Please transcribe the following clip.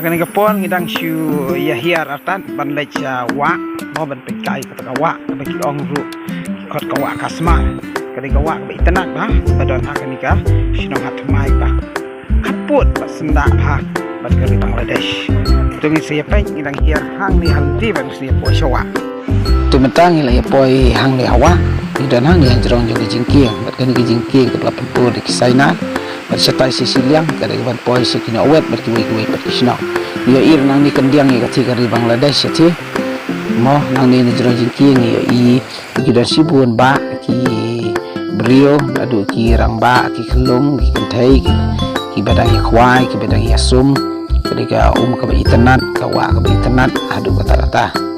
akan ngapon ngidang siu ya hiar artan ban lecha wa mo ban pekai kata wa bagi ong ru kot ka wa kasma kali ka wa ba itanak ba badon akan nikah sinong hat mai ba kaput ba senda ba ban kari Bangladesh tungi siapa ngidang hiar hang ni halti ban siap po shawa tu mentang ila ya poi hang ni hawa dan hang yang jerong juga jingking bat kan jingking ke pelapan po di Kisaina berserta Sicilian kada ban poi sikina awet berkiwi-kiwi berkisna yo ir nang ni kendiang ni kati kari Bangladesh ti mo nang ni jerong jingking yo i judan sibun ba ki brio adu ki rangba ki kelung ki kentai ki badang ya kwai ki badang ya sum ketika ka ba internet ka wa ka ba internet adu kata-kata